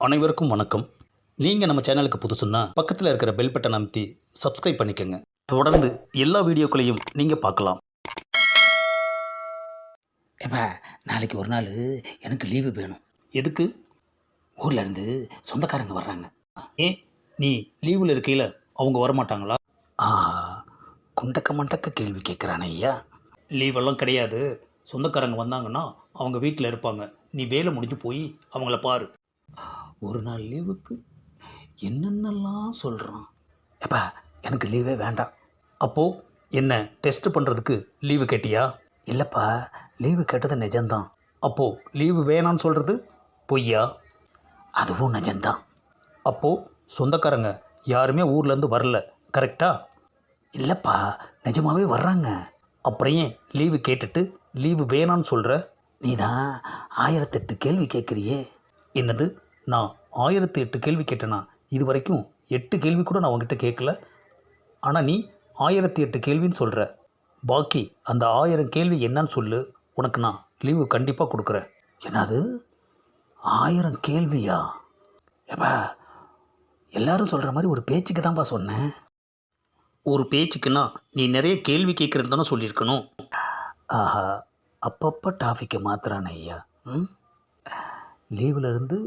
அனைவருக்கும் வணக்கம். நீங்கள் நம்ம சேனலுக்கு புதுசுன்னா பக்கத்தில் இருக்கிற பெல் பட்டனை அமைத்தி சப்ஸ்கிரைப் பண்ணிக்கோங்க. தொடர்ந்து எல்லா வீடியோக்களையும் நீங்கள் பார்க்கலாம். ஏப்பா, நாளைக்கு ஒரு நாள் எனக்கு லீவு வேணும். எதுக்கு? ஊரில் இருந்து சொந்தக்காரங்க வர்றாங்க. ஏன் நீ லீவில் இருக்கையில் அவங்க வரமாட்டாங்களா? ஆஹா, குண்டக்க மண்டக்க கேள்வி கேட்குறானே ஐயா. லீவெல்லாம் கிடையாது. சொந்தக்காரங்க வந்தாங்கன்னா அவங்க வீட்டில் இருப்பாங்க. நீ வேலை முடிஞ்சு போய் அவங்கள பாரு. ஒரு நாள் லீவுக்கு என்னென்னலாம் சொல்கிறான். ஏப்பா, எனக்கு லீவே வேண்டாம். அப்போது என்ன டெஸ்ட் பண்ணுறதுக்கு லீவு கேட்டியா? இல்லைப்பா, லீவு கேட்டது நிஜம்தான். அப்போது லீவு வேணான்னு சொல்கிறது பொய்யா? அதுவும் நிஜம்தான். அப்போது சொந்தக்காரங்க யாருமே ஊர்லேருந்து வரல, கரெக்டா? இல்லைப்பா, நிஜமாகவே வர்றாங்க. அப்புறம் ஏன் லீவு கேட்டுட்டு லீவு வேணான்னு சொல்கிற? நீ தான் 1008 கேள்வி கேட்குறியே. என்னது? நான் 1008 கேள்வி கேட்டேனா? இது வரைக்கும் 8 கேள்வி கூட நான் உங்ககிட்ட கேட்கல. ஆனால் நீ 1008 கேள்வின்னு சொல்கிற. பாக்கி அந்த 1000 கேள்வி என்னன்னு சொல்லு. உனக்கு நான் லீவு கண்டிப்பாக கொடுக்குறேன். என்னது 1000 கேள்வியா? ஏப்பா, எல்லாரும் சொல்கிற மாதிரி ஒரு பேச்சுக்கு தான்ப்பா சொன்னேன். ஒரு பேச்சுக்குன்னா நீ நிறைய கேள்வி கேட்குறது தானே சொல்லியிருக்கணும். ஆஹா, அப்பப்போ டாபிக்கை மாத்துறானே ஐயா. லீவில் இருந்து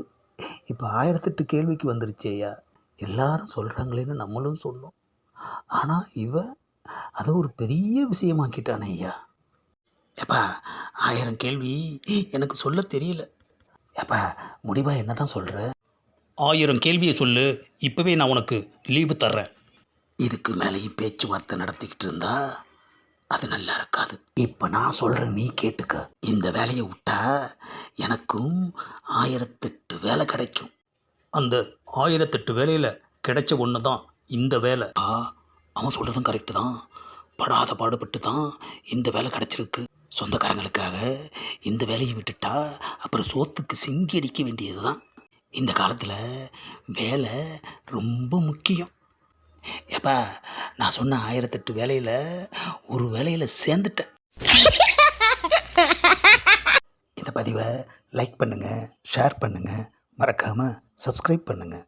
இப்போ 1008 கேள்விக்கு வந்துருச்சு ஐயா. எல்லாரும் சொல்கிறாங்களேன்னு நம்மளும் சொன்னோம். ஆனால் இவன் அதை ஒரு பெரிய விஷயமாக்கிட்டானே ஐயா. ஏப்பா, 1000 கேள்வி எனக்கு சொல்ல தெரியல. ஏப்பா, முடிவாக என்ன தான் சொல்கிற? 1000 கேள்வியை சொல்லு. இப்போவே நான் உனக்கு லீவு தர்றேன். இதுக்கு மேலேயும் பேச்சுவார்த்தை நடத்திக்கிட்டு இருந்தா அது நல்லா இருக்காது. இப்போ நான் சொல்கிறேன், நீ கேட்டுக்க. இந்த வேலையை விட்டா எனக்கும் 1008 வேலை கிடைக்கும். அந்த 1008 வேலையில் கிடைச்ச ஒன்று தான் இந்த வேலை. அவன் சொல்கிறதும் கரெக்டு தான். படாத பாடுபட்டு தான் இந்த வேலை கிடச்சிருக்கு. சொந்தக்காரங்களுக்காக இந்த வேலையை விட்டுட்டா அப்புறம் சோத்துக்கு சிங்கி அடிக்க வேண்டியது தான். இந்த காலத்தில் வேலை ரொம்ப முக்கியம். ஏப்பா, நான் சொன்ன 1008 வேலையில் ஒரு வேலையில் சேர்ந்துட்டேன். இந்த பதிவை லைக் பண்ணுங்கள், ஷேர் பண்ணுங்கள், மறக்காமல் சப்ஸ்கிரைப் பண்ணுங்கள்.